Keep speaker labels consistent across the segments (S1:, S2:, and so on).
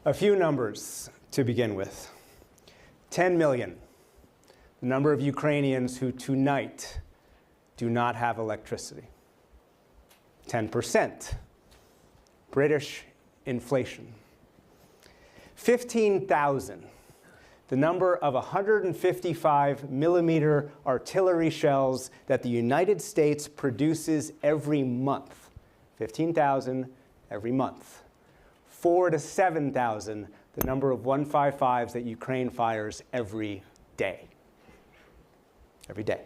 S1: A few numbers to begin with. 10 million, the number of Ukrainians who tonight do not have electricity. 10%, British inflation. 15,000, the number of 155 millimeter artillery shells that the United States produces every month. 15,000 every month. 4,000 to 7,000, the number of 155s that Ukraine fires every day. Every day.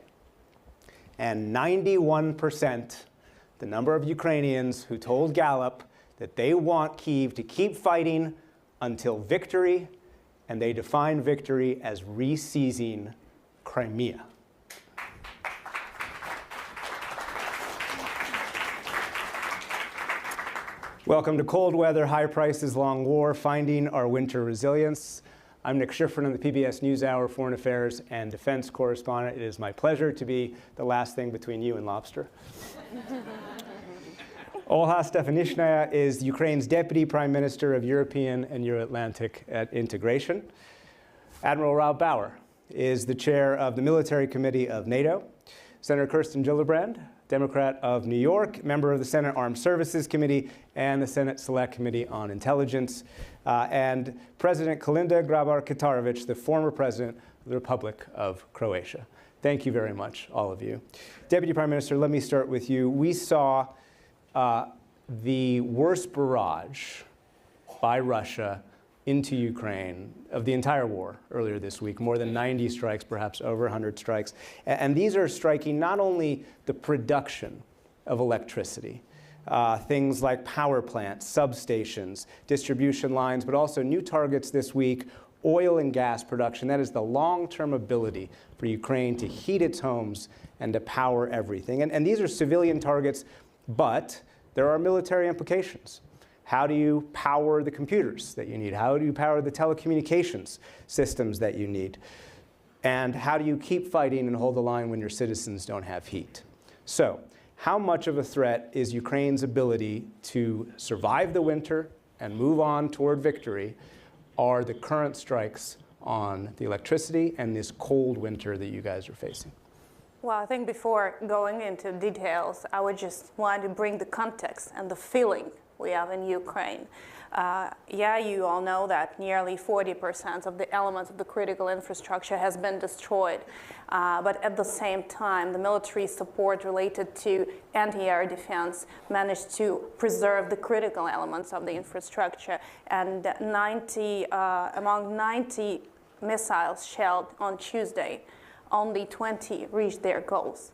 S1: And 91%, the number of Ukrainians who told Gallup that they want Kyiv to keep fighting until victory, and they define victory as re-seizing Crimea. Welcome to Cold Weather, High Prices, Long War, Finding Our Winter Resilience. I'm Nick Schifrin, I'm the PBS NewsHour Foreign Affairs and Defense Correspondent. It is my pleasure to be the last thing between you and lobster. Olha Stefanishnaya is Ukraine's Deputy Prime Minister of European and Euro-Atlantic Integration. Admiral Rob Bauer is the chair of the Military Committee of NATO. Senator Kirsten Gillibrand, Democrat of New York, member of the Senate Armed Services Committee and the Senate Select Committee on Intelligence, and President Kolinda Grabar-Kitarovic, the former president of the Republic of Croatia. Thank you very much, all of you. Deputy Prime Minister, let me start with you. We saw the worst barrage by Russia into Ukraine of the entire war earlier this week, more than 90 strikes, perhaps over 100 strikes. And these are striking not only the production of electricity, things like power plants, substations, distribution lines, but also new targets this week, oil and gas production. That is the long-term ability for Ukraine to heat its homes and to power everything. And these are civilian targets, but there are military implications. How do you power the computers that you need? How do you power the telecommunications systems that you need? And how do you keep fighting and hold the line when your citizens don't have heat? So, how much of a threat is Ukraine's ability to survive the winter and move on toward victory are the current strikes on the electricity and this cold winter that you guys are facing?
S2: Well, I think before going into details, I would just want to bring the context and the feeling we have in Ukraine. Yeah, you all know that nearly 40% of the elements of the critical infrastructure has been destroyed. But at the same time, the military support related to anti-air defense managed to preserve the critical elements of the infrastructure. And among 90 missiles shelled on Tuesday, only 20 reached their goals.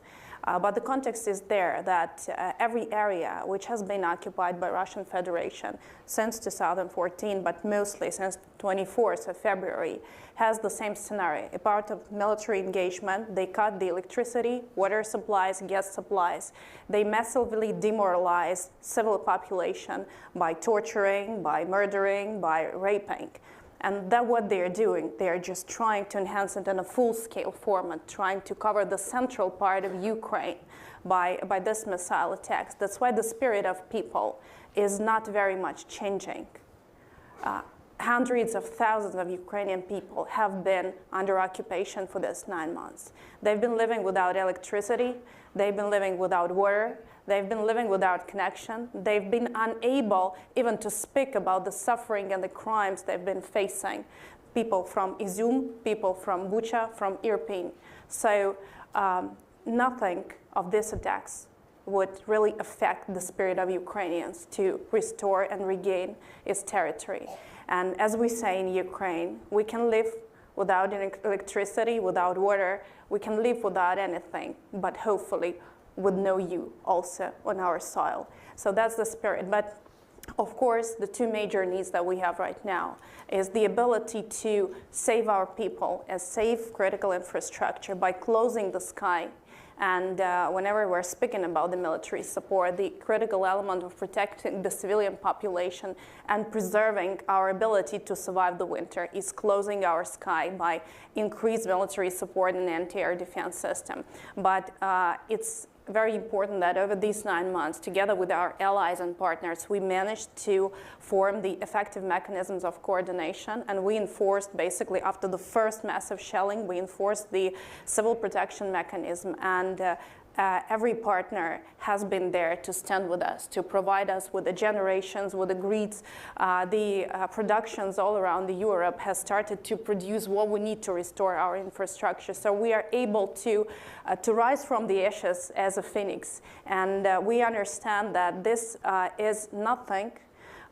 S2: But the context is there that every area which has been occupied by Russian Federation since 2014, but mostly since 24th of February, has the same scenario. A part of military engagement, they cut the electricity, water supplies, gas supplies. They massively demoralize civil population by torturing, by murdering, by raping. And that's what they're doing. They're just trying to enhance it in a full-scale format, trying to cover the central part of Ukraine by this missile attacks. That's why the spirit of people is not very much changing. Hundreds of thousands of Ukrainian people have been under occupation for this 9 months. They've been living without electricity. They've been living without water. They've been living without connection. They've been unable even to speak about the suffering and the crimes they've been facing. People from Izum, people from Bucha, from Irpin. So nothing of these attacks would really affect the spirit of Ukrainians to restore and regain its territory. And as we say in Ukraine, we can live without electricity, without water. We can live without anything, but hopefully with no you also on our soil. So that's the spirit. But of course, the two major needs that we have right now is the ability to save our people and save critical infrastructure by closing the sky. And whenever we're speaking about the military support, the critical element of protecting the civilian population and preserving our ability to survive the winter is closing our sky by increased military support in the anti-air defense system. But it's very important that over these 9 months, together with our allies and partners, we managed to form the effective mechanisms of coordination, and we enforced, basically after the first massive shelling, we enforced the civil protection mechanism, and every partner has been there to stand with us, to provide us with the generations, with the grids. The productions all around Europe has started to produce what we need to restore our infrastructure. So we are able to rise from the ashes as a phoenix. And we understand that this is nothing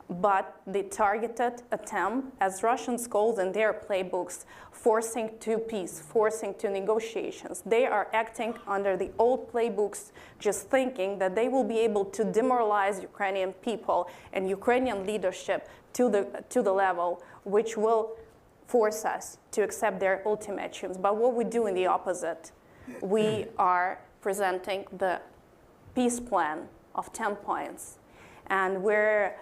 S2: but the targeted attempt, as Russians call in their playbooks, forcing to peace, forcing to negotiations. They are acting under the old playbooks, just thinking that they will be able to demoralize Ukrainian people and Ukrainian leadership to the level which will force us to accept their ultimatums. But what we do in the opposite, we are presenting the peace plan of 10 points. And we're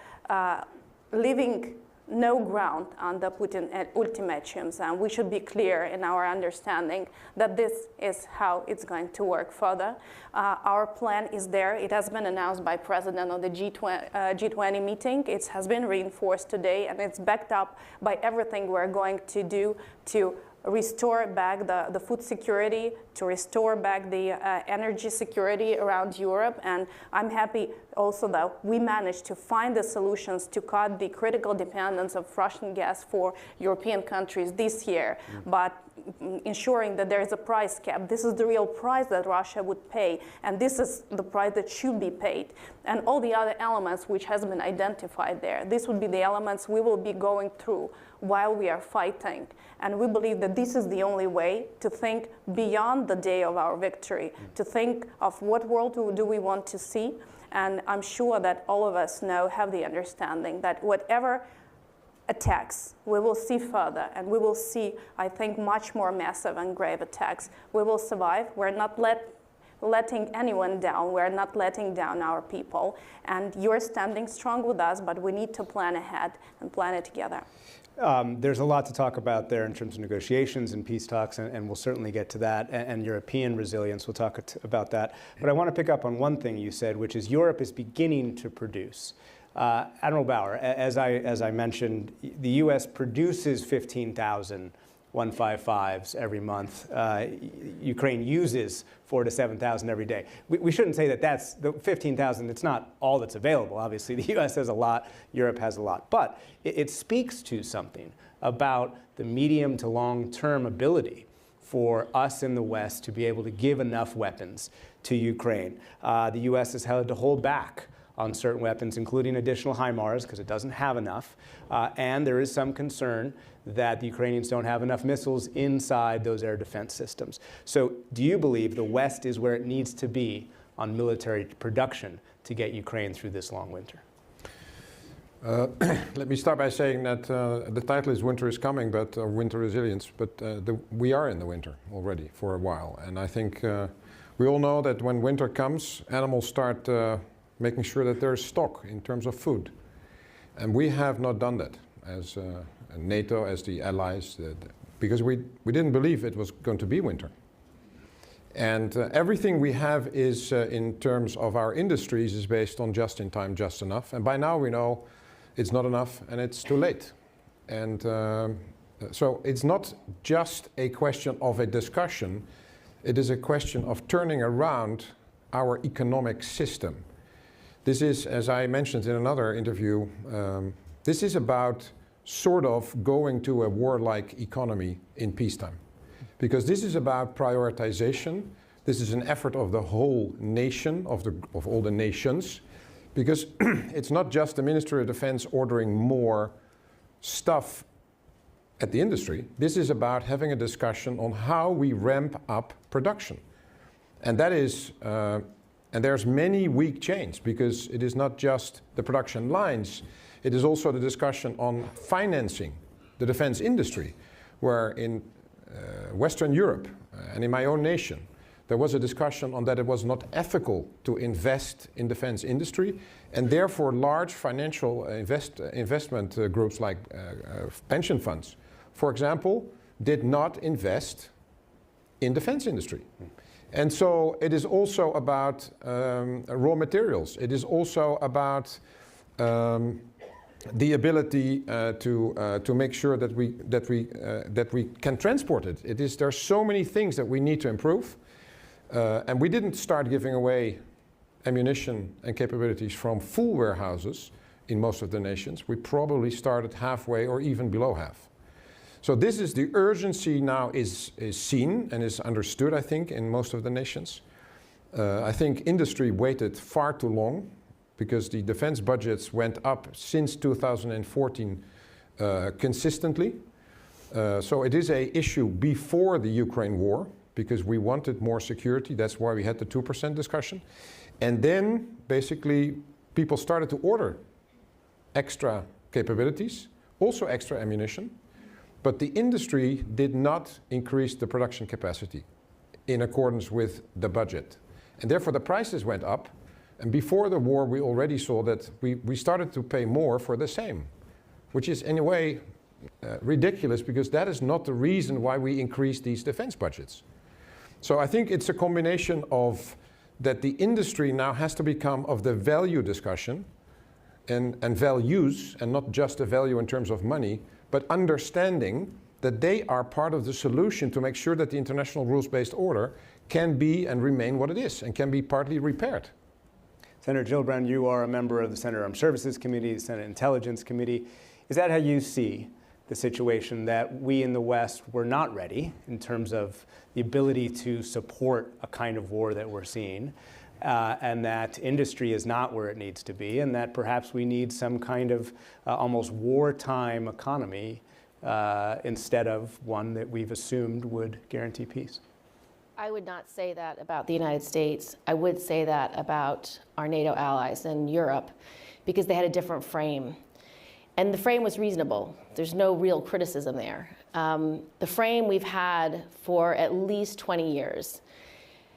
S2: leaving no ground on the Putin ultimatums, and we should be clear in our understanding that this is how it's going to work further. Our plan is there. It has been announced by President of the G20 meeting. It has been reinforced today, and it's backed up by everything we're going to do to restore back the food security, to restore back the energy security around Europe. And I'm happy also that we managed to find the solutions to cut the critical dependence of Russian gas for European countries this year. But ensuring that there is a price cap. This is the real price that Russia would pay, and this is the price that should be paid. And all the other elements which has been identified there, this would be the elements we will be going through while we are fighting. And we believe that this is the only way to think beyond the day of our victory, to think of what world do we want to see. And I'm sure that all of us have the understanding that whatever attacks we will see further, and we will see, I think, much more massive and grave attacks. We will survive. We're not letting anyone down. We're not letting down our people. And you're standing strong with us, but we need to plan ahead and plan it together.
S1: There's a lot to talk about there in terms of negotiations and peace talks, and we'll certainly get to that, and European resilience. We'll talk about that. But I want to pick up on one thing you said, which is Europe is beginning to produce. Admiral Bauer, as I mentioned, the U.S. produces 15,000 155s every month. Ukraine uses 4,000 to 7,000 every day. We shouldn't say that that's the 15,000. It's not all that's available. Obviously, the U.S. has a lot. Europe has a lot. But it speaks to something about the medium to long-term ability for us in the West to be able to give enough weapons to Ukraine. The U.S. has had to hold back on certain weapons, including additional HIMARS, because it doesn't have enough. And there is some concern that the Ukrainians don't have enough missiles inside those air defense systems. So do you believe the West is where it needs to be on military production to get Ukraine through this long winter?
S3: Let me start by saying that the title is Winter is Coming, but Winter Resilience, but we are in the winter already for a while. And I think we all know that when winter comes, animals start making sure that there's stock in terms of food. And we have not done that as NATO, as the allies, because we didn't believe it was going to be winter. And everything we have is, in terms of our industries, is based on just in time, just enough. And by now we know it's not enough and it's too late. And so it's not just a question of a discussion, it is a question of turning around our economic system. This is, as I mentioned in another interview, this is about sort of going to a warlike economy in peacetime. Because this is about prioritization. This is an effort of the whole nation, of all the nations. Because it's not just the Ministry of Defense ordering more stuff at the industry. This is about having a discussion on how we ramp up production. And that is, and there's many weak chains, because it is not just the production lines, it is also the discussion on financing the defense industry, where in Western Europe and in my own nation, there was a discussion on that it was not ethical to invest in defense industry, and therefore large financial investment groups like pension funds, for example, did not invest in defense industry. And so it is also about raw materials. It is also about the ability to make sure that we can transport it. There are so many things that we need to improve, and we didn't start giving away ammunition and capabilities from full warehouses in most of the nations. We probably started halfway or even below half. So this is the urgency now is seen and is understood, I think, in most of the nations. I think industry waited far too long because the defense budgets went up since 2014 consistently. So it is an issue before the Ukraine war because we wanted more security. That's why we had the 2% discussion. And then basically people started to order extra capabilities, also extra ammunition. But the industry did not increase the production capacity in accordance with the budget. And therefore the prices went up. And before the war, we already saw that we started to pay more for the same, which is in a way ridiculous because that is not the reason why we increased these defense budgets. So I think it's a combination of that the industry now has to become of the value discussion and values, and not just the value in terms of money, but understanding that they are part of the solution to make sure that the international rules-based order can be and remain what it is and can be partly repaired.
S1: Senator Gillibrand, you are a member of the Senate Armed Services Committee, the Senate Intelligence Committee. Is that how you see the situation, that we in the West were not ready in terms of the ability to support a kind of war that we're seeing, and that industry is not where it needs to be, and that perhaps we need some kind of almost wartime economy instead of one that we've assumed would guarantee peace?
S4: I would not say that about the United States. I would say that about our NATO allies in Europe because they had a different frame. And the frame was reasonable. There's no real criticism there. The frame we've had for at least 20 years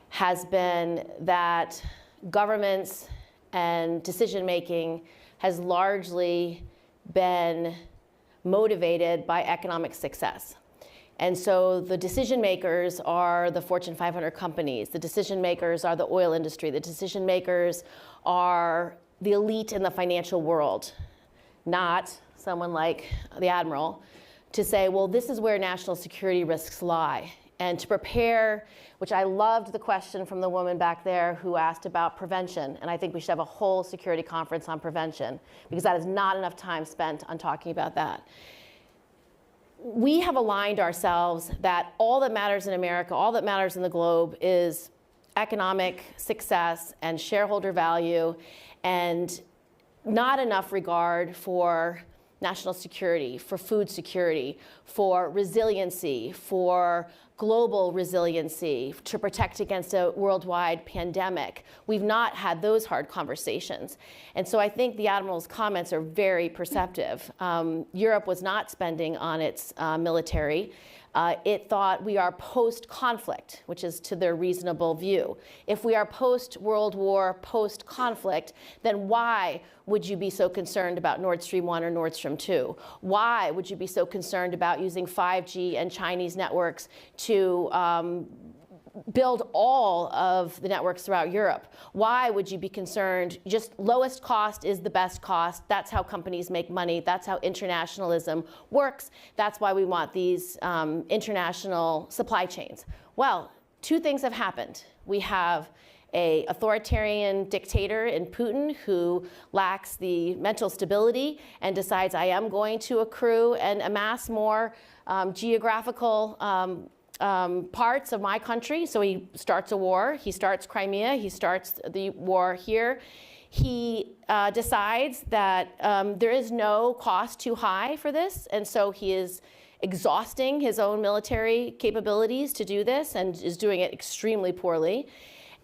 S4: has been that governments and decision-making has largely been motivated by economic success. And so the decision makers are the Fortune 500 companies. The decision makers are the oil industry. The decision makers are the elite in the financial world, not someone like the Admiral, to say, well, this is where national security risks lie. And to prepare, which I loved the question from the woman back there who asked about prevention. And I think we should have a whole security conference on prevention because that is not enough time spent on talking about that. We have aligned ourselves that all that matters in America, all that matters in the globe is economic success and shareholder value and not enough regard for national security, for food security, for resiliency, for global resiliency, to protect against a worldwide pandemic. We've not had those hard conversations. And so I think the Admiral's comments are very perceptive. Europe was not spending on its military. It thought we are post-conflict, which is to their reasonable view. If we are post-World War, post-conflict, then why would you be so concerned about Nord Stream 1 or Nord Stream 2? Why would you be so concerned about using 5G and Chinese networks to build all of the networks throughout Europe? Why would you be concerned? Just lowest cost is the best cost. That's how companies make money. That's how internationalism works. That's why we want these international supply chains. Well, two things have happened. We have an authoritarian dictator in Putin who lacks the mental stability and decides, I am going to accrue and amass more geographical parts of my country. So he starts a war. He starts Crimea. He starts the war here. He decides that there is no cost too high for this. And so he is exhausting his own military capabilities to do this and is doing it extremely poorly.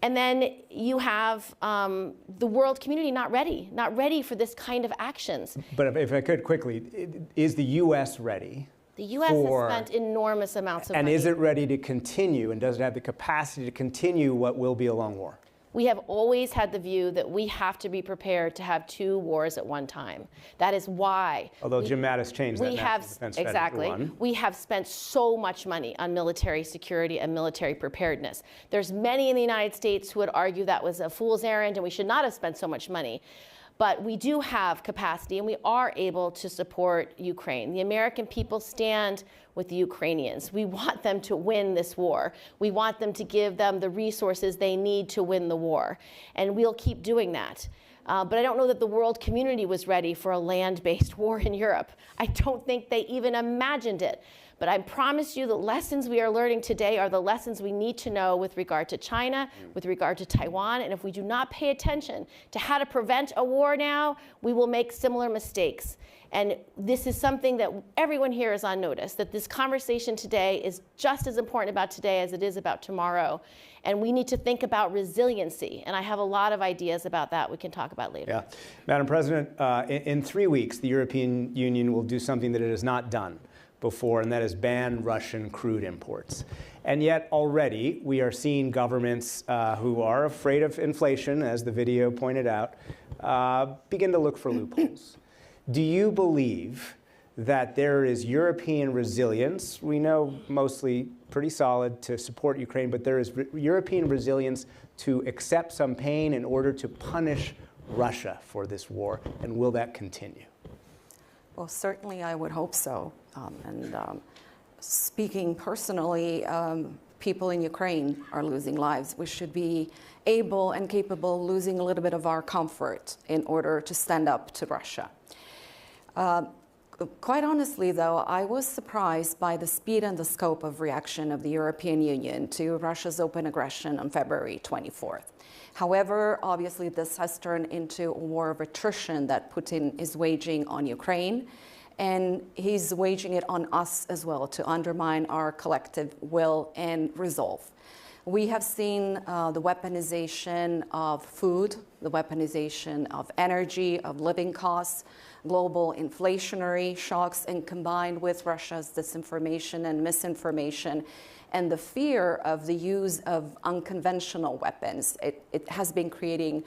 S4: And then you have the world community not ready for this kind of actions.
S1: But if I could quickly, is the U.S. ready?
S4: The U.S. has spent enormous amounts of money.
S1: And is it ready to continue, and does it have the capacity to continue what will be a long war?
S4: We have always had the view that we have to be prepared to have 2 wars at one time. That is why.
S1: Although Jim Mattis changed that national defense strategy
S4: exactly.
S1: to 1.
S4: We have spent so much money on military security and military preparedness. There's many in the United States who would argue that was a fool's errand and we should not have spent so much money. But we do have capacity and we are able to support Ukraine. The American people stand with the Ukrainians. We want them to win this war. We want them to give them the resources they need to win the war. And we'll keep doing that. But I don't know that the world community was ready for a land-based war in Europe. I don't think they even imagined it. But I promise you the lessons we are learning today are the lessons we need to know with regard to China, with regard to Taiwan. And if we do not pay attention to how to prevent a war now, we will make similar mistakes. And this is something that everyone here is on notice, that this conversation today is just as important about today as it is about tomorrow. And we need to think about resiliency. And I have a lot of ideas about that we can talk about later.
S1: Yeah. Madam President, in 3 weeks, the European Union will do something that it has not done before, and that is ban Russian crude imports. And yet already we are seeing governments who are afraid of inflation, as the video pointed out, begin to look for loopholes. Do you believe that there is European resilience, we know mostly pretty solid, to support Ukraine, but there is European resilience to accept some pain in order to punish Russia for this war, and will that continue?
S5: Well, certainly I would hope so. Speaking personally, people in Ukraine are losing lives. We should be able and capable of losing a little bit of our comfort in order to stand up to Russia. Quite honestly, though, I was surprised by the speed and the scope of reaction of the European Union to Russia's open aggression on February 24th. However, obviously, this has turned into a war of attrition that Putin is waging on Ukraine, and he's waging it on us as well to undermine our collective will and resolve. We have seen the weaponization of food, the weaponization of energy, of living costs, global inflationary shocks, and combined with Russia's disinformation and misinformation and the fear of the use of unconventional weapons, it has been creating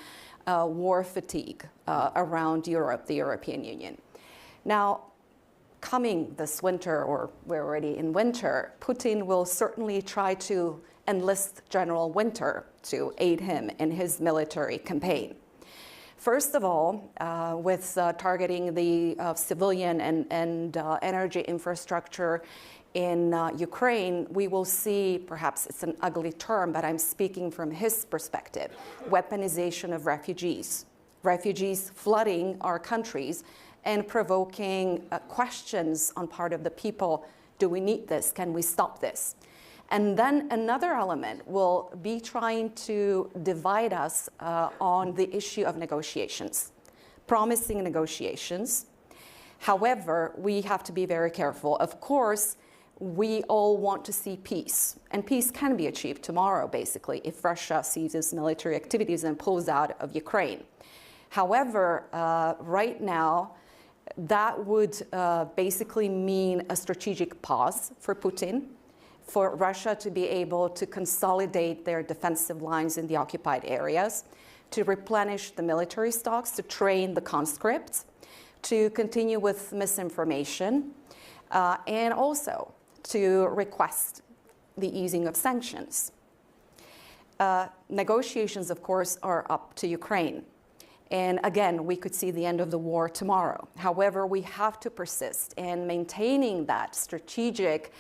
S5: war fatigue around Europe, the European Union. Now, coming this winter, or we're already in winter, Putin will certainly try to enlist General Winter to aid him in his military campaign. First of all, with targeting the civilian and energy infrastructure in Ukraine, we will see, perhaps it's an ugly term, but I'm speaking from his perspective, weaponization of refugees. Refugees flooding our countries and provoking questions on part of the people. Do we need this? Can we stop this? And then another element will be trying to divide us on the issue of negotiations, promising negotiations. However, we have to be very careful. Of course, we all want to see peace, and peace can be achieved tomorrow, basically, if Russia ceases military activities and pulls out of Ukraine. However, right now, that would basically mean a strategic pause for Putin, for Russia to be able to consolidate their defensive lines in the occupied areas, to replenish the military stocks, to train the conscripts, to continue with misinformation, and also to request the easing of sanctions. Negotiations, of course, are up to Ukraine. And again, we could see the end of the war tomorrow. However, we have to persist, and maintaining that strategic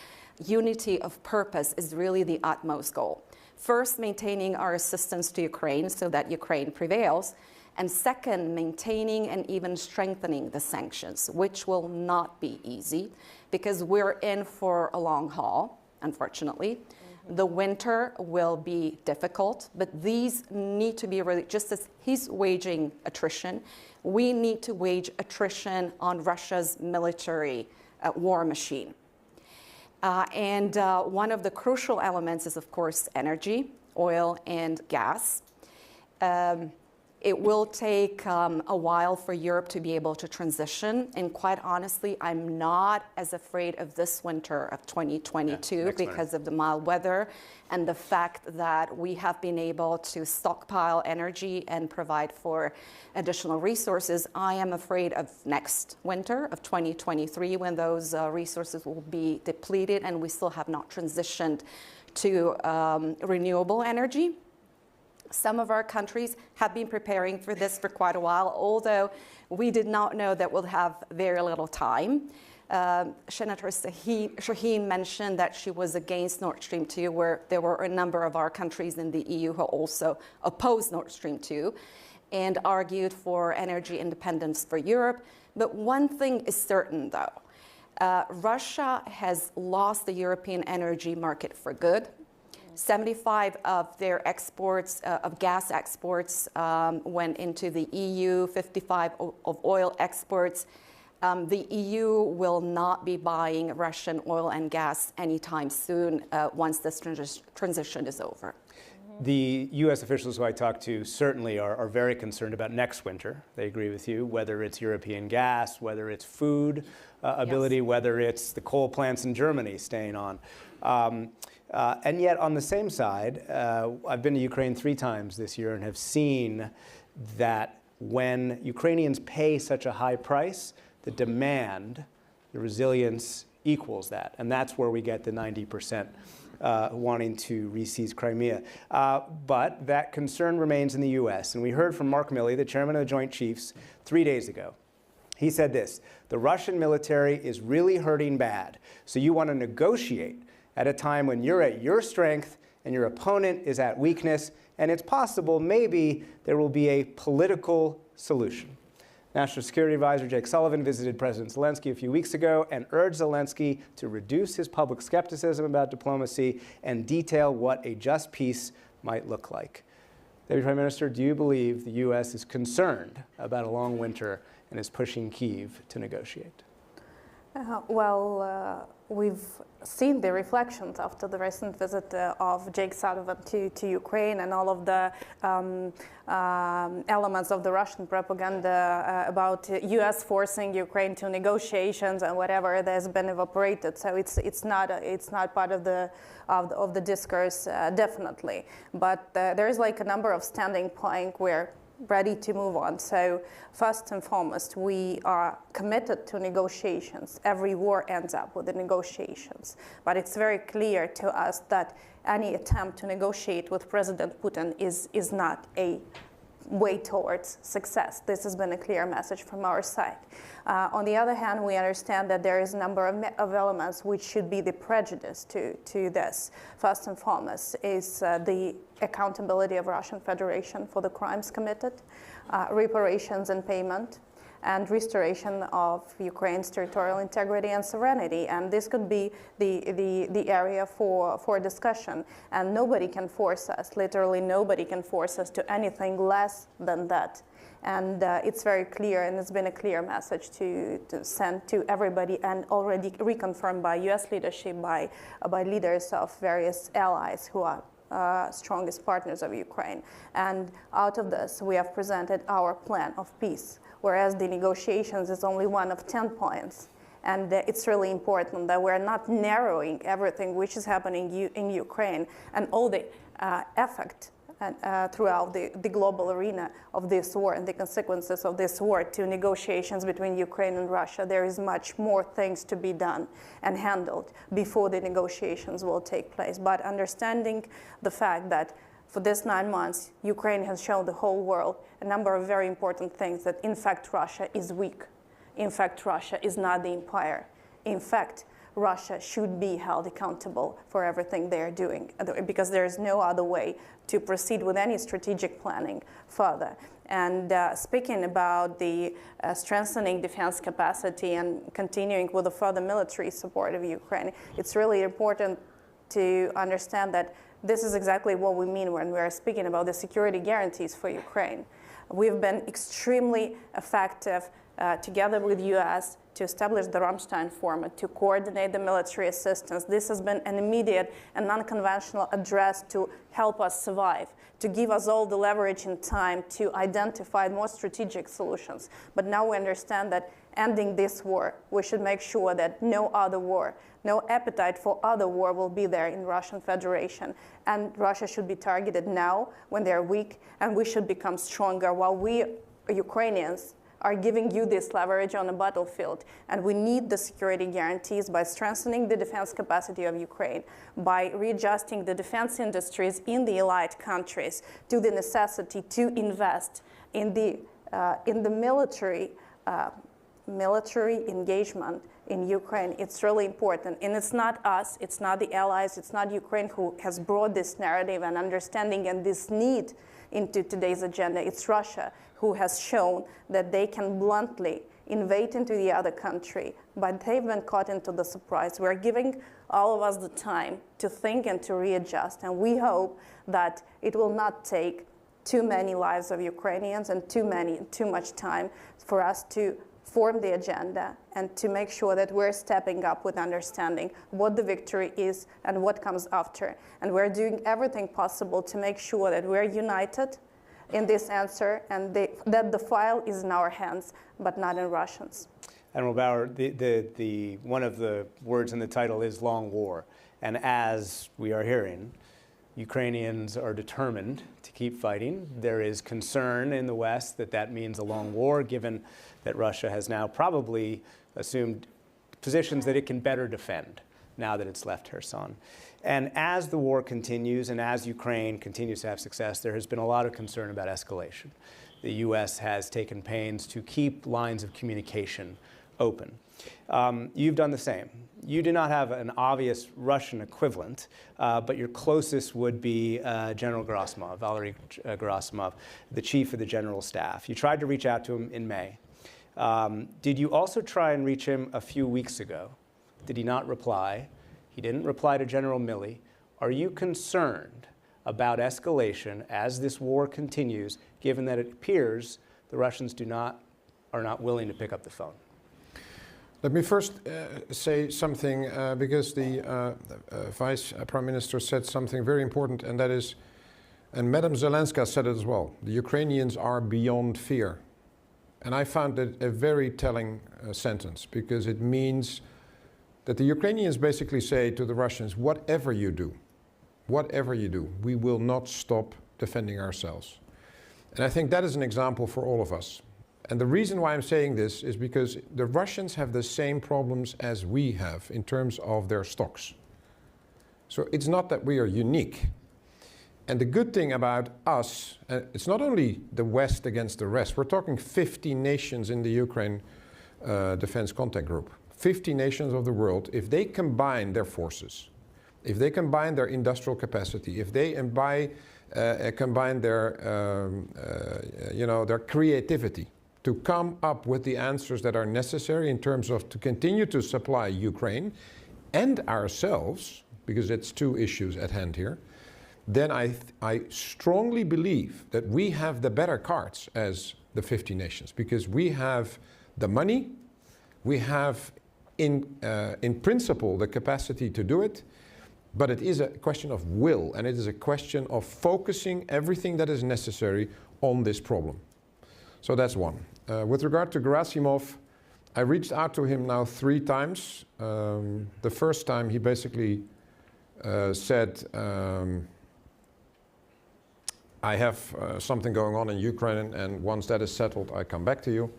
S5: unity of purpose is really the utmost goal. First, maintaining our assistance to Ukraine so that Ukraine prevails. And second, maintaining and even strengthening the sanctions, which will not be easy because we're in for a long haul, unfortunately. Mm-hmm. The winter will be difficult, but these need to be really, just as he's waging attrition, we need to wage attrition on Russia's military war machine. And one of the crucial elements is, of course, energy, oil and gas. It will take a while for Europe to be able to transition. And quite honestly, I'm not as afraid of this winter of 2022 because of the mild weather and the fact that we have been able to stockpile energy and provide for additional resources. I am afraid of next winter of 2023 when those resources will be depleted and we still have not transitioned to renewable energy. Some of our countries have been preparing for this for quite a while, although we did not know that we'll have very little time. Senator Shaheen mentioned that she was against Nord Stream 2, where there were a number of our countries in the EU who also opposed Nord Stream 2 and argued for energy independence for Europe. But one thing is certain, though. Russia has lost the European energy market for good. 75 of their exports, of gas exports, went into the EU, 55 of oil exports. The EU will not be buying Russian oil and gas anytime soon once this transition is over.
S1: The U.S. officials who I talked to certainly are very concerned about next winter. They agree with you, whether it's European gas, whether it's food ability, yes, whether it's the coal plants in Germany staying on. And yet, on the same side, I've been to Ukraine 3 times this year and have seen that when Ukrainians pay such a high price, the demand, the resilience equals that. And that's where we get the 90% wanting to re-seize Crimea. But that concern remains in the U.S. And we heard from Mark Milley, the chairman of the Joint Chiefs, 3 days ago. He said this: the Russian military is really hurting bad. So you want to negotiate at a time when you're at your strength and your opponent is at weakness, and it's possible maybe there will be a political solution. National Security Advisor Jake Sullivan visited President Zelensky a few weeks ago and urged Zelensky to reduce his public skepticism about diplomacy and detail what a just peace might look like. Deputy Prime Minister, do you believe the U.S. is concerned about a long winter and is pushing Kyiv to negotiate?
S2: We've seen the reflections after the recent visit of Jake Sullivan to Ukraine and all of the elements of the Russian propaganda about U.S. forcing Ukraine to negotiations and whatever that has been evaporated. So it's not part of the discourse, definitely. But there is like a number of standing plank where ready to move on. So first and foremost, we are committed to negotiations. Every war ends up with the negotiations. But it's very clear to us that any attempt to negotiate with President Putin is not a way towards success. This has been a clear message from our side. On the other hand, we understand that there is a number of elements which should be the prejudice to this. First and foremost is the accountability of Russian Federation for the crimes committed, reparations and payment, and restoration of Ukraine's territorial integrity and sovereignty. And this could be the area for discussion. And nobody can force us, literally nobody can force us to anything less than that. And it's very clear, and it's been a clear message to send to everybody, and already reconfirmed by US leadership, by leaders of various allies who are strongest partners of Ukraine. And out of this, we have presented our plan of peace, whereas the negotiations is only one of 10 points. And it's really important that we're not narrowing everything which is happening in Ukraine and all the effect throughout the global arena of this war and the consequences of this war to negotiations between Ukraine and Russia. There is much more things to be done and handled before the negotiations will take place. But understanding the fact that for this 9 months, Ukraine has shown the whole world a number of very important things, that in fact Russia is weak. In fact, Russia is not the empire. In fact, Russia should be held accountable for everything they are doing, because there is no other way to proceed with any strategic planning further. And speaking about the strengthening defense capacity and continuing with the further military support of Ukraine, it's really important to understand that this is exactly what we mean when we are speaking about the security guarantees for Ukraine. We've been extremely effective together with US, to establish the Ramstein format, to coordinate the military assistance. This has been an immediate and unconventional address to help us survive, to give us all the leverage and time to identify more strategic solutions. But now we understand that ending this war, we should make sure that no other war, no appetite for other war will be there in Russian Federation. And Russia should be targeted now when they're weak, and we should become stronger while we, Ukrainians, are giving you this leverage on the battlefield. And we need the security guarantees by strengthening the defense capacity of Ukraine, by readjusting the defense industries in the allied countries to the necessity to invest in the military engagement in Ukraine. It's really important. And it's not us, it's not the allies, it's not Ukraine who has brought this narrative and understanding and this need into today's agenda. It's Russia who has shown that they can bluntly invade into the other country, but they've been caught into the surprise. We're giving all of us the time to think and to readjust, and we hope that it will not take too many lives of Ukrainians and too much time for us to form the agenda and to make sure that we're stepping up with understanding what the victory is and what comes after. And we're doing everything possible to make sure that we're united in this answer and that the file is in our hands, but not in Russians.
S1: Admiral Bauer, one of the words in the title is long war. And as we are hearing, Ukrainians are determined to keep fighting. There is concern in the West that that means a long war, given that Russia has now probably assumed positions that it can better defend now that it's left Kherson. And as the war continues and as Ukraine continues to have success, there has been a lot of concern about escalation. The US has taken pains to keep lines of communication open. You've done the same. You do not have an obvious Russian equivalent, but your closest would be General Gerasimov, Valery Gerasimov, the chief of the general staff. You tried to reach out to him in May. Did you also try and reach him a few weeks ago? Did he not reply? He didn't reply to General Milley. Are you concerned about escalation as this war continues, given that it appears the Russians are not willing to pick up the phone?
S3: Let me first say something, because the Vice Prime Minister said something very important, and that is, and Madam Zelenska said it as well, the Ukrainians are beyond fear. And I found it a very telling sentence, because it means that the Ukrainians basically say to the Russians, whatever you do, we will not stop defending ourselves. And I think that is an example for all of us. And the reason why I'm saying this is because the Russians have the same problems as we have in terms of their stocks. So it's not that we are unique. And the good thing about us, it's not only the West against the rest. We're talking 50 nations in the Ukraine Defense Contact Group. 50 nations of the world, if they combine their forces, if they combine their industrial capacity, if they combine their, their creativity to come up with the answers that are necessary in terms of to continue to supply Ukraine and ourselves, because it's two issues at hand here, then I strongly believe that we have the better cards as the 50 nations, because we have the money, we have in principle the capacity to do it, but it is a question of will, and it is a question of focusing everything that is necessary on this problem. So that's one. With regard to Gerasimov, I reached out to him now 3 times. The first time he basically said, I have something going on in Ukraine, and once that is settled, I come back to you.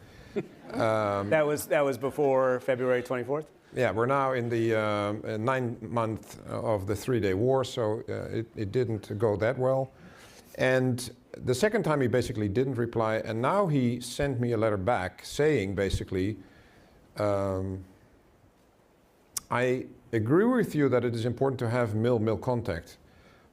S1: That was before February 24th?
S3: Yeah, we're now in the 9th month of the 3-day war, so it didn't go that well. And the second time he basically didn't reply, and now he sent me a letter back saying basically, I agree with you that it is important to have mil-mil contact,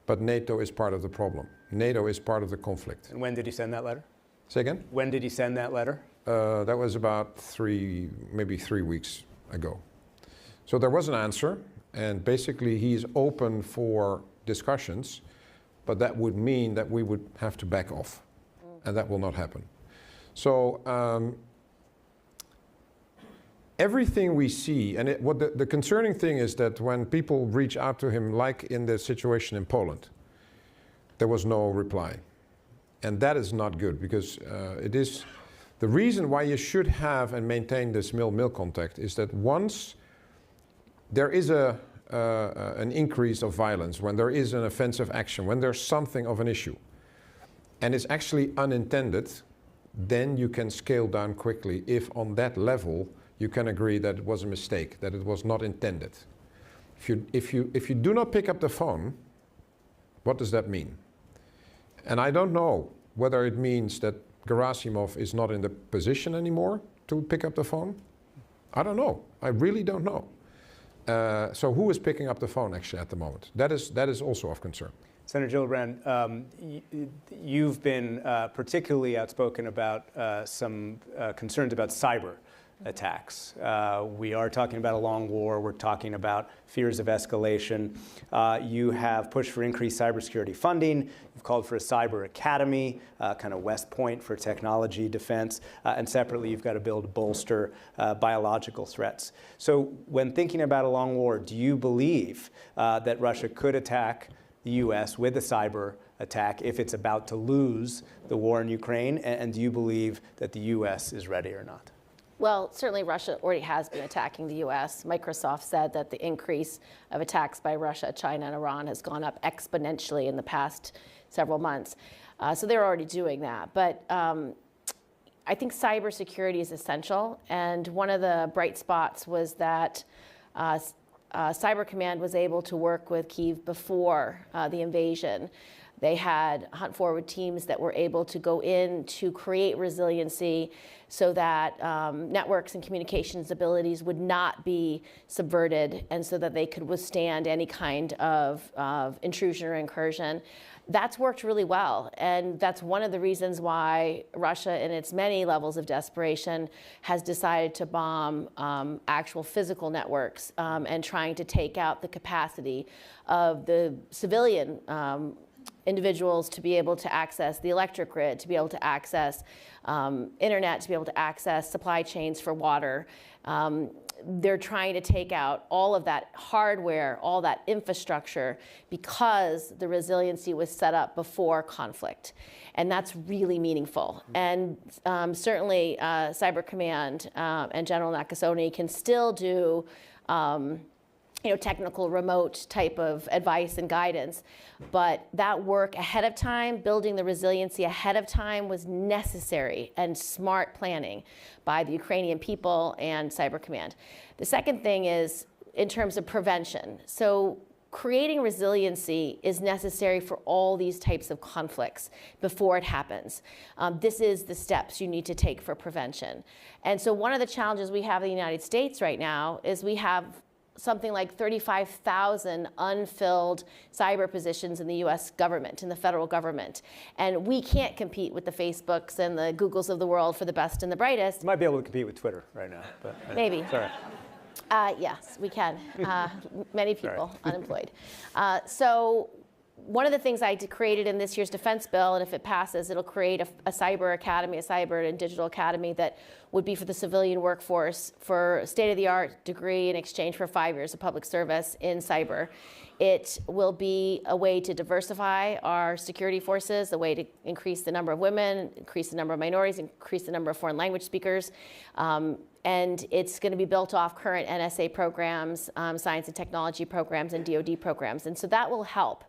S3: but NATO is part of the problem. NATO is part of the conflict.
S1: And when did he send that letter?
S3: Say again?
S1: When did he send that letter?
S3: That was about maybe 3 weeks ago. So there was an answer, and basically he's open for discussions, but that would mean that we would have to back off, and that will not happen. So everything we see, and what the concerning thing is that when people reach out to him, like in the situation in Poland, there was no reply. And that is not good, because it is the reason why you should have and maintain this mill-mill contact is that once there is an increase of violence, when there is an offensive action, when there's something of an issue, and it's actually unintended, then you can scale down quickly if on that level you can agree that it was a mistake, that it was not intended. If you do not pick up the phone, what does that mean? And I don't know whether it means that Gerasimov is not in the position anymore to pick up the phone. I don't know. I really don't know. So who is picking up the phone actually at the moment? That is also of concern.
S1: Senator Gillibrand, you've been particularly outspoken about some concerns about cyber attacks. We are talking about a long war. We're talking about fears of escalation. You have pushed for increased cybersecurity funding. You've called for a cyber academy, kind of West Point for technology defense. And separately, you've got a bill to bolster biological threats. So when thinking about a long war, do you believe that Russia could attack the U.S. with a cyber attack if it's about to lose the war in Ukraine? And do you believe that the U.S. is ready or not?
S4: Well, certainly Russia already has been attacking the U.S. Microsoft said that the increase of attacks by Russia, China, and Iran has gone up exponentially in the past several months. So they're already doing that. But I think cybersecurity is essential. And one of the bright spots was that Cyber Command was able to work with Kyiv before the invasion. They had hunt forward teams that were able to go in to create resiliency so that networks and communications abilities would not be subverted, and so that they could withstand any kind of intrusion or incursion. That's worked really well, and that's one of the reasons why Russia, in its many levels of desperation, has decided to bomb actual physical networks and trying to take out the capacity of the civilian individuals to be able to access the electric grid, to be able to access internet, to be able to access supply chains for water. They're trying to take out all of that hardware, all that infrastructure, because the resiliency was set up before conflict. And that's really meaningful. And certainly Cyber Command and General Nakasone can still do technical remote type of advice and guidance. But that work ahead of time, building the resiliency ahead of time, was necessary and smart planning by the Ukrainian people and Cyber Command. The second thing is in terms of prevention. So creating resiliency is necessary for all these types of conflicts before it happens. This is the steps you need to take for prevention. And so one of the challenges we have in the United States right now is we have something like 35,000 unfilled cyber positions in the US government, in the federal government. And we can't compete with the Facebooks and the Googles of the world for the best and the brightest.
S1: You might be able to compete with Twitter right now. But
S4: maybe.
S1: Sorry.
S4: Yes, we can. Many people unemployed. So one of the things I created in this year's defense bill, and if it passes, it'll create a cyber academy, a cyber and digital academy that would be for the civilian workforce for state-of-the-art degree in exchange for 5 years of public service in cyber. It will be a way to diversify our security forces, a way to increase the number of women, increase the number of minorities, increase the number of foreign language speakers. And it's going to be built off current NSA programs, science and technology programs, and DoD programs. And so that will help.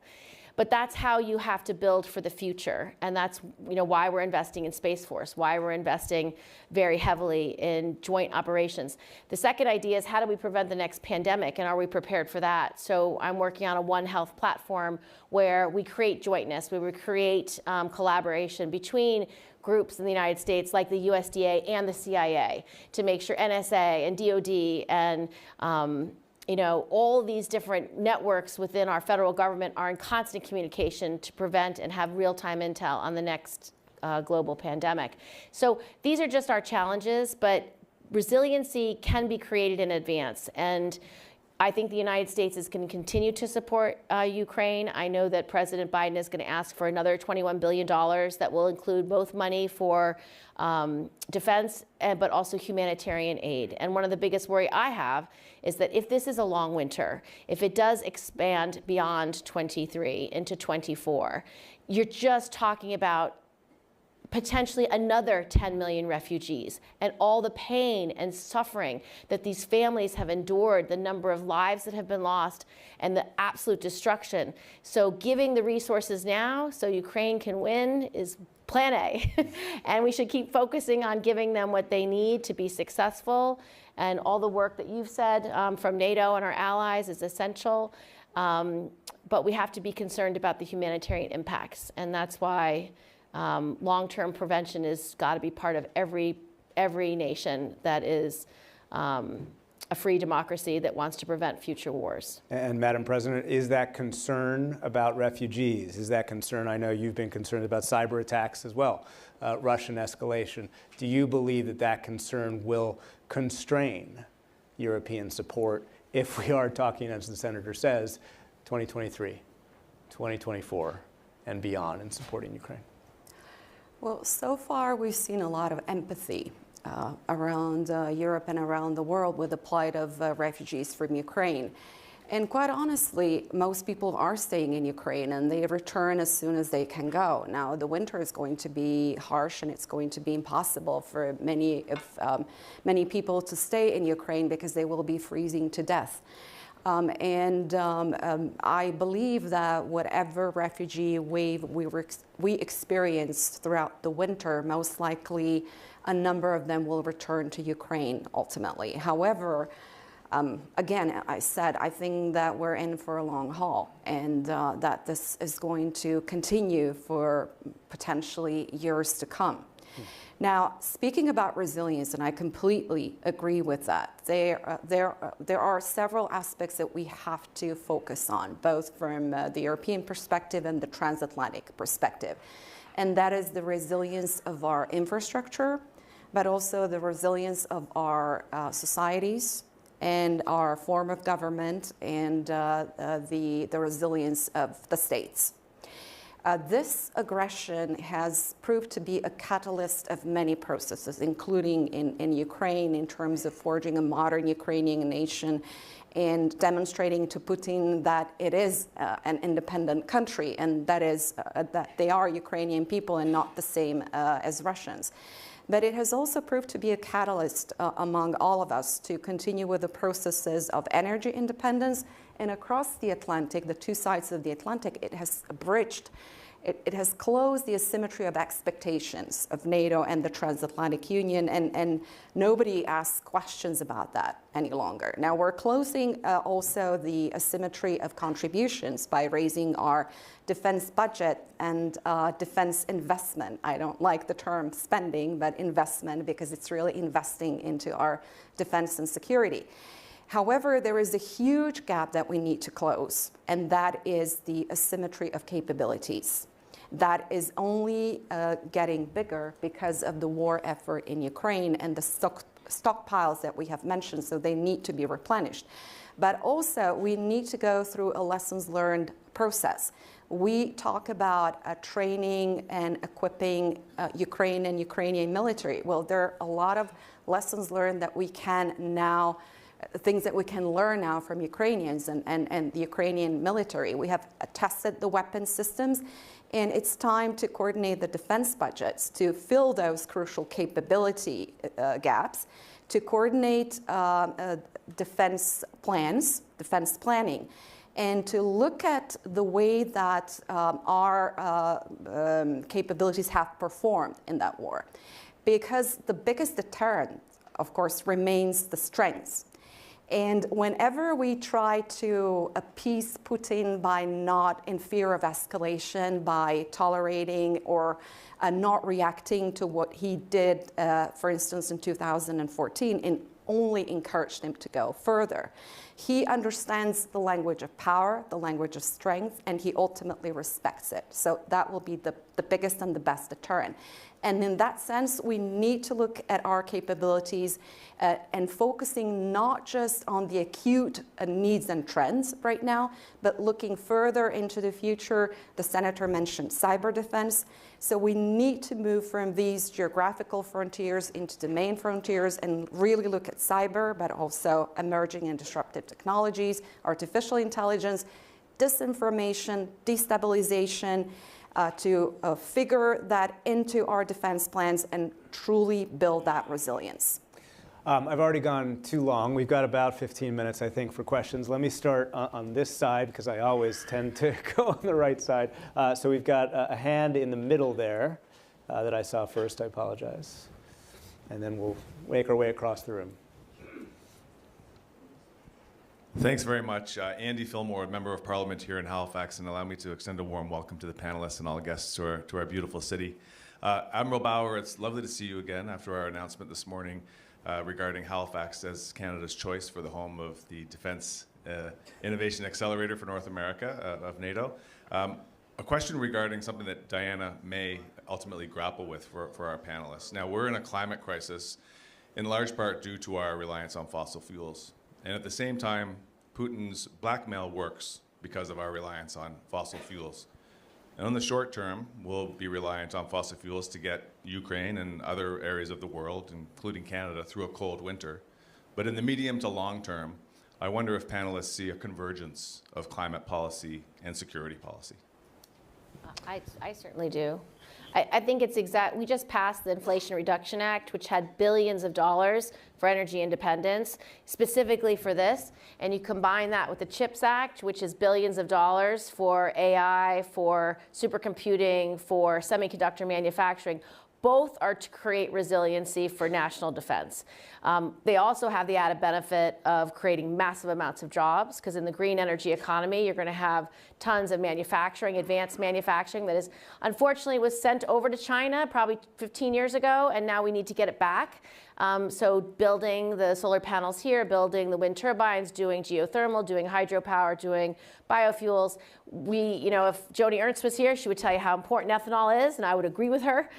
S4: But that's how you have to build for the future. And that's why we're investing in Space Force, why we're investing very heavily in joint operations. The second idea is, how do we prevent the next pandemic, and are we prepared for that? So I'm working on a One Health platform where we create jointness, where we create collaboration between groups in the United States like the USDA and the CIA to make sure NSA and DoD and all these different networks within our federal government are in constant communication to prevent and have real-time intel on the next global pandemic. So these are just our challenges, but resiliency can be created in advance. And I think the United States is going to continue to support Ukraine. I know that President Biden is going to ask for another $21 billion that will include both money for defense, but also humanitarian aid. And one of the biggest worry I have is that if this is a long winter, if it does expand beyond 23 into 24, you're just talking about potentially another 10 million refugees, and all the pain and suffering that these families have endured, the number of lives that have been lost, and the absolute destruction. So giving the resources now so Ukraine can win is plan A. And we should keep focusing on giving them what they need to be successful. And all the work that you've said from NATO and our allies is essential. But we have to be concerned about the humanitarian impacts. And that's why long-term prevention has got to be part of every nation that is a free democracy that wants to prevent future wars.
S1: And Madam President, is that concern about refugees, is that concern, I know you've been concerned about cyber attacks as well, Russian escalation. Do you believe that that concern will constrain European support if we are talking, as the Senator says, 2023, 2024, and beyond in supporting Ukraine?
S5: Well, so far we've seen a lot of empathy around Europe and around the world with the plight of refugees from Ukraine. And quite honestly, most people are staying in Ukraine and they return as soon as they can go. Now, the winter is going to be harsh and it's going to be impossible for many people to stay in Ukraine because they will be freezing to death. I believe that whatever refugee wave we experienced throughout the winter, most likely a number of them will return to Ukraine ultimately. However, again, I think that we're in for a long haul and that this is going to continue for potentially years to come. Now, speaking about resilience, and I completely agree with that, there are several aspects that we have to focus on, both from the European perspective and the transatlantic perspective. And that is the resilience of our infrastructure, but also the resilience of our societies and our form of government and the resilience of the states. This aggression has proved to be a catalyst of many processes, including in Ukraine in terms of forging a modern Ukrainian nation and demonstrating to Putin that it is an independent country and that they are Ukrainian people and not the same as Russians. But it has also proved to be a catalyst among all of us to continue with the processes of energy independence. And across the Atlantic, the two sides of the Atlantic, it has bridged, it has closed the asymmetry of expectations of NATO and the transatlantic union, and nobody asks questions about that any longer. Now we're closing also the asymmetry of contributions by raising our defense budget and defense investment. I don't like the term spending, but investment, because it's really investing into our defense and security. However, there is a huge gap that we need to close, and that is the asymmetry of capabilities. That is only getting bigger because of the war effort in Ukraine and the stockpiles that we have mentioned, so they need to be replenished. But also, we need to go through a lessons learned process. We talk about training and equipping Ukraine and Ukrainian military. Well, there are a lot of lessons learned that we can now things that we can learn now from Ukrainians and the Ukrainian military. We have tested the weapon systems, and it's time to coordinate the defense budgets to fill those crucial capability gaps, to coordinate defense plans, defense planning, and to look at the way that our capabilities have performed in that war. Because the biggest deterrent, of course, remains the strengths. And whenever we try to appease Putin by not in fear of escalation, by tolerating or not reacting to what he did, for instance, in 2014, and only encouraged him to go further, he understands the language of power, the language of strength, and he ultimately respects it. So that will be the the biggest and the best deterrent. And in that sense, we need to look at our capabilities and focusing not just on the acute needs and trends right now, but looking further into the future. The senator mentioned cyber defense. So we need to move from these geographical frontiers into domain frontiers and really look at cyber, but also emerging and disruptive technologies, artificial intelligence, disinformation, destabilization, to figure that into our defense plans and truly build that resilience.
S1: I've already gone too long. We've got about 15 minutes, I think, for questions. Let me start on this side, because I always tend to go on the right side. So we've got a hand in the middle there that I saw first. I apologize. And then we'll make our way across the room.
S6: Thanks very much. Andy Fillmore, Member of Parliament here in Halifax, and allow me to extend a warm welcome to the panelists and all guests to our beautiful city. Admiral Bauer, it's lovely to see you again after our announcement this morning regarding Halifax as Canada's choice for the home of the Defence Innovation Accelerator for North America of NATO. A question regarding something that Diana may ultimately grapple with for our panelists. Now, we're in a climate crisis in large part due to our reliance on fossil fuels. And at the same time, Putin's blackmail works because of our reliance on fossil fuels. And in the short term, we'll be reliant on fossil fuels to get Ukraine and other areas of the world, including Canada, through a cold winter. But in the medium to long term, I wonder if panelists see a convergence of climate policy and security policy.
S4: I certainly do. I think it's we just passed the Inflation Reduction Act, which had billions of dollars for energy independence, specifically for this. And you combine that with the CHIPS Act, which is billions of dollars for AI, for supercomputing, for semiconductor manufacturing. Both are to create resiliency for national defense. They also have the added benefit of creating massive amounts of jobs, because in the green energy economy, you're going to have tons of manufacturing, advanced manufacturing that is, unfortunately, was sent over to China probably 15 years ago, and now we need to get it back. So building the solar panels here, building the wind turbines, doing geothermal, doing hydropower, doing biofuels. If Joni Ernst was here, she would tell you how important ethanol is, and I would agree with her.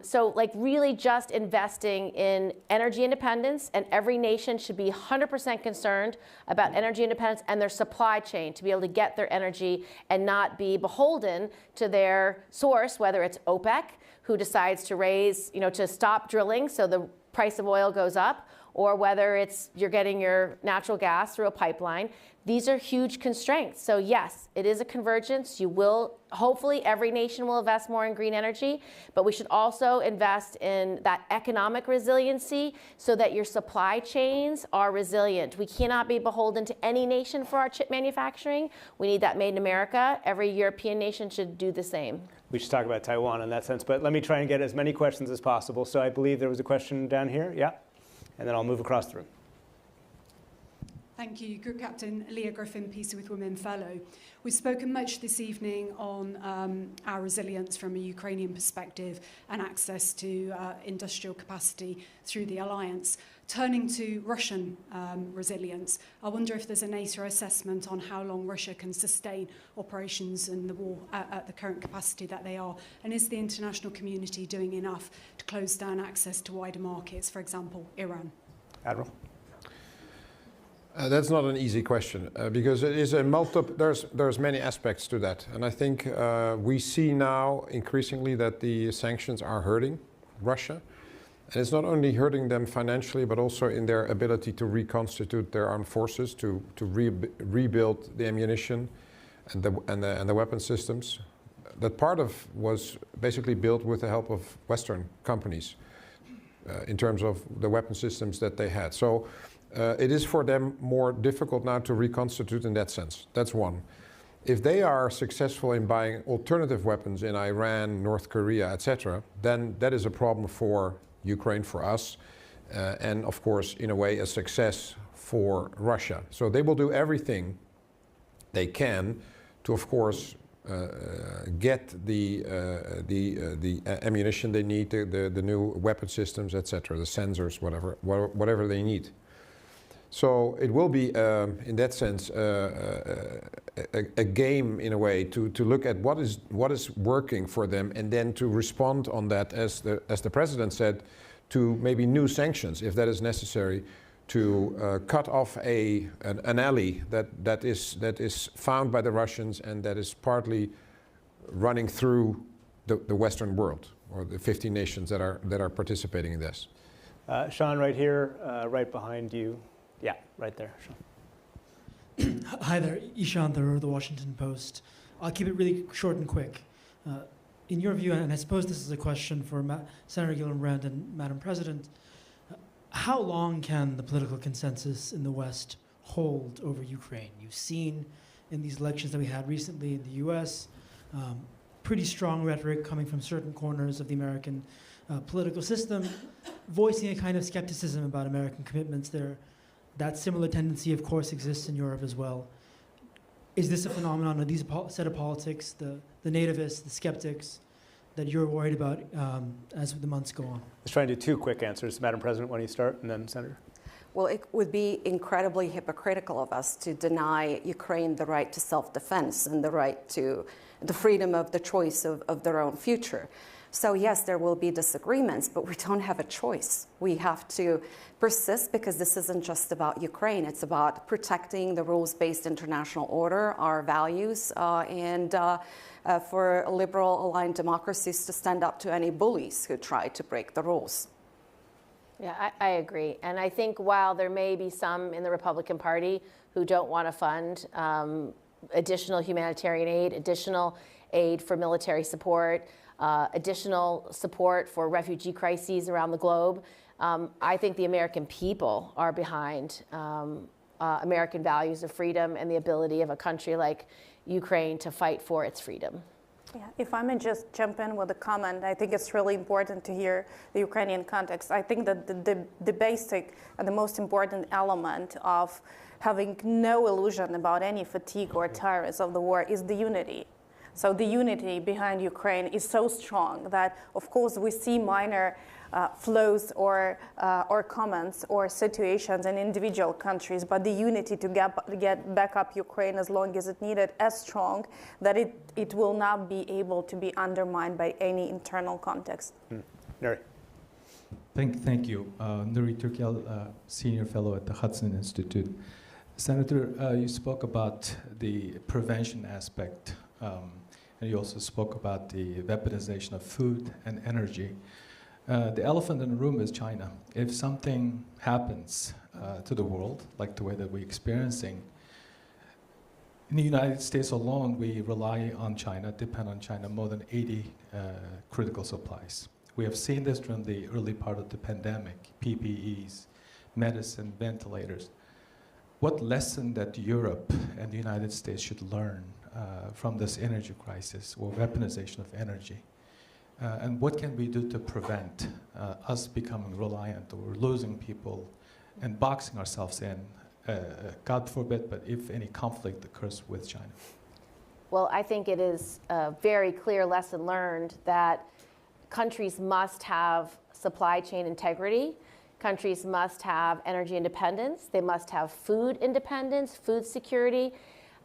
S4: So really just investing in energy independence, and every nation should be 100% concerned about energy independence and their supply chain to be able to get their energy and not be beholden to their source, whether it's OPEC, who decides to to stop drilling so the price of oil goes up, or whether it's you're getting your natural gas through a pipeline. These are huge constraints. So yes, it is a convergence. Hopefully every nation will invest more in green energy, but we should also invest in that economic resiliency so that your supply chains are resilient. We cannot be beholden to any nation for our chip manufacturing. We need that made in America. Every European nation should do the same.
S1: We should talk about Taiwan in that sense, but let me try and get as many questions as possible. So I believe there was a question down here, yeah? And then I'll move across the room.
S7: Thank you. Group Captain Leah Griffin, Peace with Women Fellow. We've spoken much this evening on our resilience from a Ukrainian perspective and access to industrial capacity through the alliance. Turning to Russian resilience, I wonder if there's a NATO assessment on how long Russia can sustain operations in the war at the current capacity that they are, and is the international community doing enough to close down access to wider markets, for example, Iran?
S1: Admiral?
S3: That's not an easy question because it is there's many aspects to that, and I think we see now increasingly that the sanctions are hurting Russia, and it's not only hurting them financially but also in their ability to reconstitute their armed forces, to rebuild the ammunition and the weapon systems. That part of was basically built with the help of Western companies in terms of the weapon systems that they had. So. It is for them more difficult now to reconstitute in that sense. That's one. If they are successful in buying alternative weapons in Iran, North Korea, etc., then that is a problem for Ukraine, for us, and of course, in a way, a success for Russia. So they will do everything they can to, of course, get the ammunition they need, the new weapon systems, etc., the sensors, whatever they need. So it will be, in that sense, a game in a way to look at what is working for them, and then to respond on that, as the president said, to maybe new sanctions if that is necessary, to cut off an ally that is found by the Russians and that is partly running through the Western world, or the 15 nations that are participating in this.
S1: Sean, right here, right behind you. Yeah, right there, Sean.
S8: Hi there, Ishan Tharoor, The Washington Post. I'll keep it really short and quick. In your view, and I suppose this is a question for Senator Gillibrand and Madam President, how long can the political consensus in the West hold over Ukraine? You've seen in these elections that we had recently in the US, pretty strong rhetoric coming from certain corners of the American political system, voicing a kind of skepticism about American commitments there. That similar tendency, of course, exists in Europe as well. Is this a phenomenon of these set of politics, the nativists, the skeptics, that you're worried about as the months go on?
S1: Let's try and do two quick answers. Madam President, why don't you start, and then Senator?
S5: Well, it would be incredibly hypocritical of us to deny Ukraine the right to self-defense and the right to the freedom of the choice of their own future. So yes, there will be disagreements, but we don't have a choice. We have to persist, because this isn't just about Ukraine. It's about protecting the rules-based international order, our values, and for liberal aligned democracies to stand up to any bullies who try to break the rules.
S4: Yeah, I agree. And I think while there may be some in the Republican Party who don't want to fund additional humanitarian aid, additional aid for military support, additional support for refugee crises around the globe, I think the American people are behind American values of freedom and the ability of a country like Ukraine to fight for its freedom.
S2: Yeah, if I may just jump in with a comment, I think it's really important to hear the Ukrainian context. I think that the basic and the most important element of having no illusion about any fatigue or tiredness of the war is the unity. So the unity behind Ukraine is so strong that, of course, we see minor flows or comments or situations in individual countries, but the unity to get back up Ukraine as long as it needed as strong that it will not be able to be undermined by any internal context.
S1: Nuri.
S9: Thank you. Nuri Turkel, Senior Fellow at the Hudson Institute. Senator, you spoke about the prevention aspect, and you also spoke about the weaponization of food and energy. The elephant in the room is China. If something happens to the world, like the way that we're experiencing, in the United States alone, we rely on China, depend on China more than 80 critical supplies. We have seen this during the early part of the pandemic, PPEs, medicine, ventilators. What lesson that Europe and the United States should learn from this energy crisis or weaponization of energy? And what can we do to prevent us becoming reliant or losing people and boxing ourselves in, God forbid, but if any conflict occurs with China?
S4: Well, I think it is a very clear lesson learned that countries must have supply chain integrity. Countries must have energy independence. They must have food independence, food security.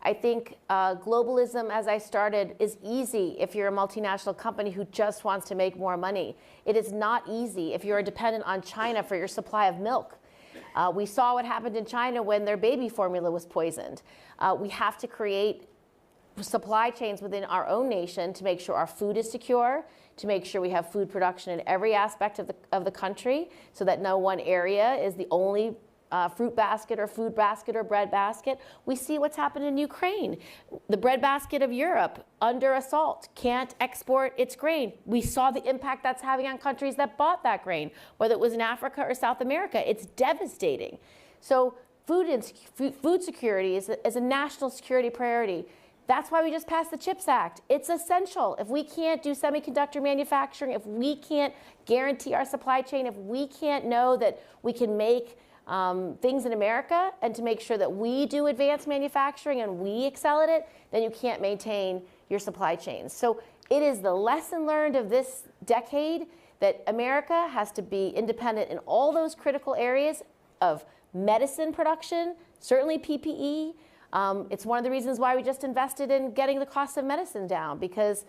S4: I think globalism, as I started, is easy if you're a multinational company who just wants to make more money. It is not easy if you're dependent on China for your supply of milk. We saw what happened in China when their baby formula was poisoned. We have to create supply chains within our own nation to make sure our food is secure, to make sure we have food production in every aspect of the country, so that no one area is the only fruit basket or food basket or bread basket. We see what's happened in Ukraine. The bread basket of Europe under assault, can't export its grain. We saw the impact that's having on countries that bought that grain, whether it was in Africa or South America. It's devastating. So food security is a national security priority. That's why we just passed the CHIPS Act. It's essential. If we can't do semiconductor manufacturing, if we can't guarantee our supply chain, if we can't know that we can make things in America and to make sure that we do advanced manufacturing and we excel at it, then you can't maintain your supply chains. So it is the lesson learned of this decade that America has to be independent in all those critical areas of Medicine production, certainly PPE. It's one of the reasons why we just invested in getting the cost of medicine down, because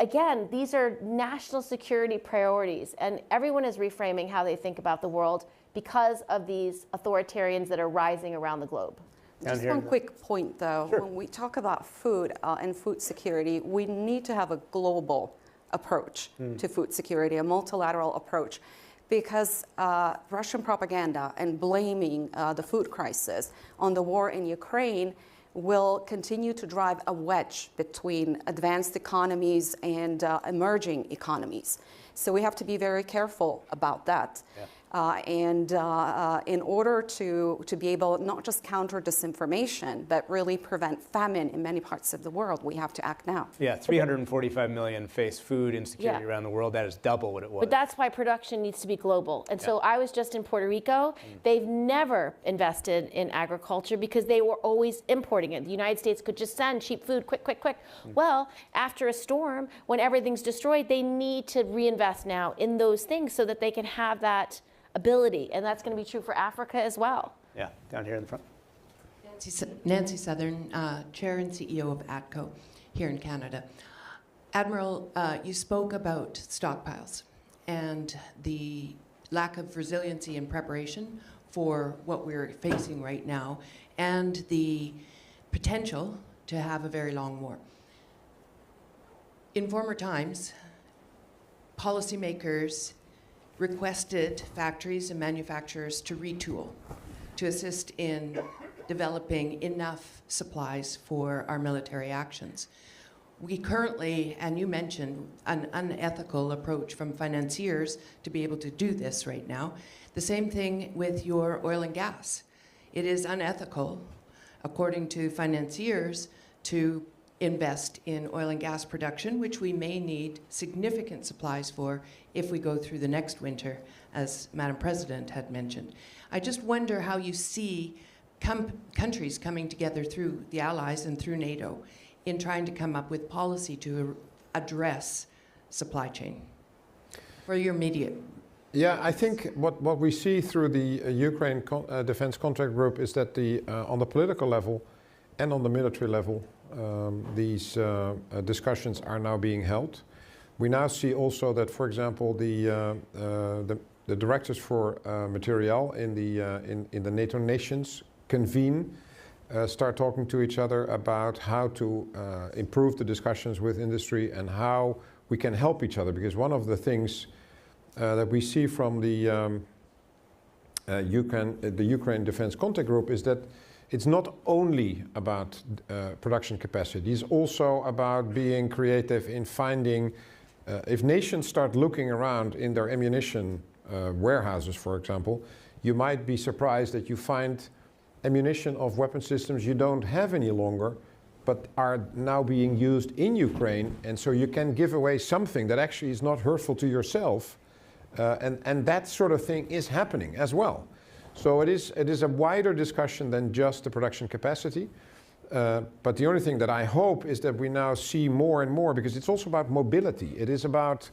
S4: again, these are national security priorities, and everyone is reframing how they think about the world because of these authoritarians that are rising around the globe.
S5: Just one quick point, though.
S1: Sure.
S5: When we talk about food and food security, we need to have a global approach to food security, a multilateral approach, because Russian propaganda and blaming the food crisis on the war in Ukraine will continue to drive a wedge between advanced economies and emerging economies. So we have to be very careful about that. Yeah. In order to be able not just counter disinformation, but really prevent famine in many parts of the world, we have to act now.
S1: Yeah, 345 million face food insecurity around the world. That is double what it was.
S4: But that's why production needs to be global. And so I was just in Puerto Rico. They've never invested in agriculture because they were always importing it. The United States could just send cheap food, quick, quick, quick. Well, after a storm, when everything's destroyed, they need to reinvest now in those things so that they can have that ability, and that's going to be true for Africa as well.
S1: Yeah, down here in the front.
S10: Nancy Southern, Chair and CEO of ATCO here in Canada. Admiral, you spoke about stockpiles and the lack of resiliency and preparation for what we're facing right now and the potential to have a very long war. In former times, policymakers requested factories and manufacturers to retool, to assist in developing enough supplies for our military actions. We currently, and you mentioned, an unethical approach from financiers to be able to do this right now. The same thing with your oil and gas. It is unethical, according to financiers, to invest in oil and gas production, which we may need significant supplies for if we go through the next winter, as Madam President had mentioned. I just wonder how you see countries coming together through the Allies and through NATO in trying to come up with policy to address supply chain for your immediate.
S3: Yeah, I think what we see through the Ukraine Defense Contract Group is that on the political level and on the military level, these discussions are now being held. We now see also that, for example, the directors for material in the NATO nations convene, start talking to each other about how to improve the discussions with industry and how we can help each other. Because one of the things that we see from the Ukraine Defense Contact Group is that it's not only about production capacity, it's also about being creative in finding, if nations start looking around in their ammunition warehouses, for example, you might be surprised that you find ammunition of weapon systems you don't have any longer, but are now being used in Ukraine, and so you can give away something that actually is not hurtful to yourself, and that sort of thing is happening as well. So it is a wider discussion than just the production capacity, but the only thing that I hope is that we now see more and more, because it's also about mobility, it is about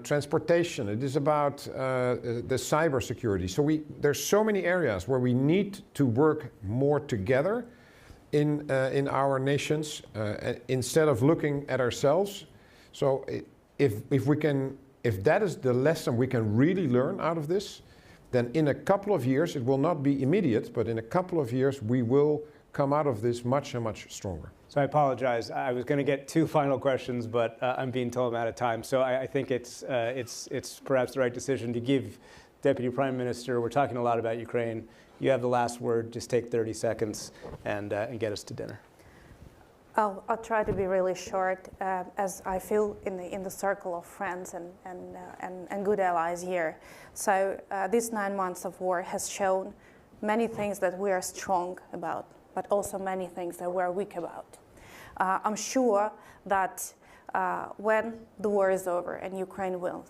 S3: transportation, it is about the cyber security. So there's so many areas where we need to work more together in our nations instead of looking at ourselves. So if that is the lesson we can really learn out of this, then in a couple of years, it will not be immediate, but in a couple of years, we will come out of this much and much stronger.
S1: So I apologize. I was going to get two final questions, but I'm being told I'm out of time. So I think it's perhaps the right decision to give Deputy Prime Minister, we're talking a lot about Ukraine. You have the last word. Just take 30 seconds and get us to dinner.
S2: I'll try to be really short, as I feel in the circle of friends and good allies here. So these 9 months of war has shown many things that we are strong about, but also many things that we're weak about. I'm sure that when the war is over and Ukraine will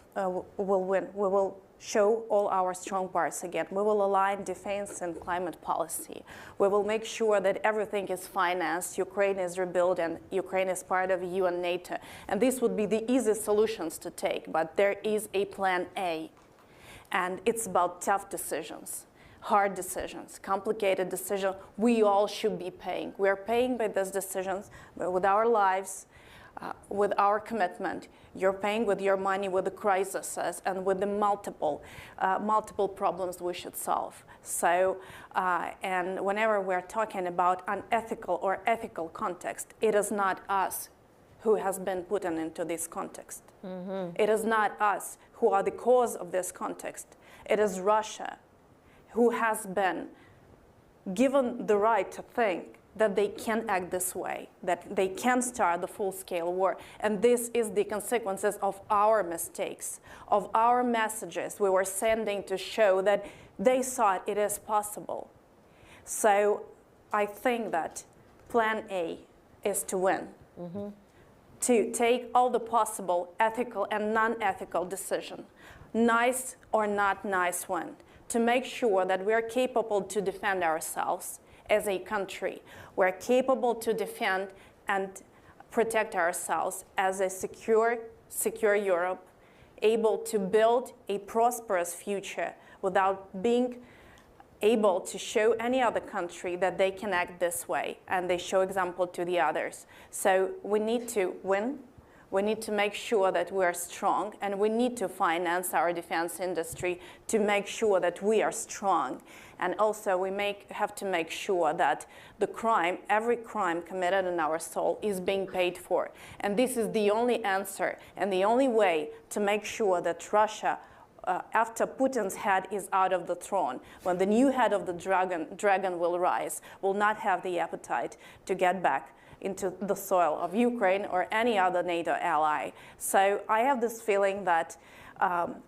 S2: win, we will show all our strong parts again. We will align defense and climate policy. We will make sure that everything is financed, Ukraine is rebuilt, and Ukraine is part of EU and NATO. And these would be the easiest solutions to take, but there is a plan A, and it's about tough decisions. hard decisions, complicated decisions. We all should be paying. We're paying by these decisions with our lives, with our commitment. You're paying with your money, with the crises, and with the multiple problems we should solve. So, and whenever we're talking about unethical or ethical context, it is not us who has been put into this context. It is not us who are the cause of this context. It is Russia who has been given the right to think that they can act this way, that they can start the full-scale war. And this is the consequences of our mistakes, of our messages we were sending to show that they thought it is possible. So I think that plan A is to win, to take all the possible ethical and non-ethical decisions, nice or not nice one, to make sure that we are capable to defend ourselves as a country. We're capable to defend and protect ourselves as a secure Europe, able to build a prosperous future without being able to show any other country that they can act this way, and they show example to the others. So we need to win. We need to make sure that we are strong, and we need to finance our defense industry to make sure that we are strong. And also we have to make sure that the crime, every crime committed in our soul is being paid for. And this is the only answer and the only way to make sure that Russia, after Putin's head is out of the throne, when the new head of the dragon will rise, will not have the appetite to get back into the soil of Ukraine or any other NATO ally. So I have this feeling that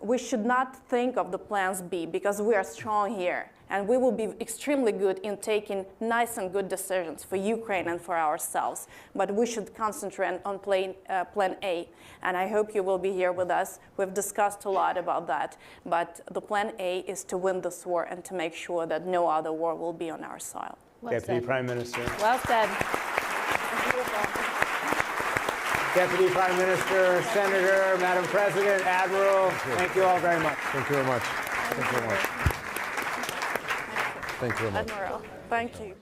S2: we should not think of the plans B, because we are strong here, and we will be extremely good in taking nice and good decisions for Ukraine and for ourselves. But we should concentrate on plan A, and I hope you will be here with us. We've discussed a lot about that, but the plan A is to win this war and to make sure that no other war will be on our soil.
S4: Well
S1: Deputy
S4: said.
S1: Prime Minister.
S4: Well said.
S1: Deputy Prime Minister, Senator, Madam President, Admiral, thank you all very much.
S3: Thank you very much. Thank you very much. Thank you very much.
S2: Admiral, thank you.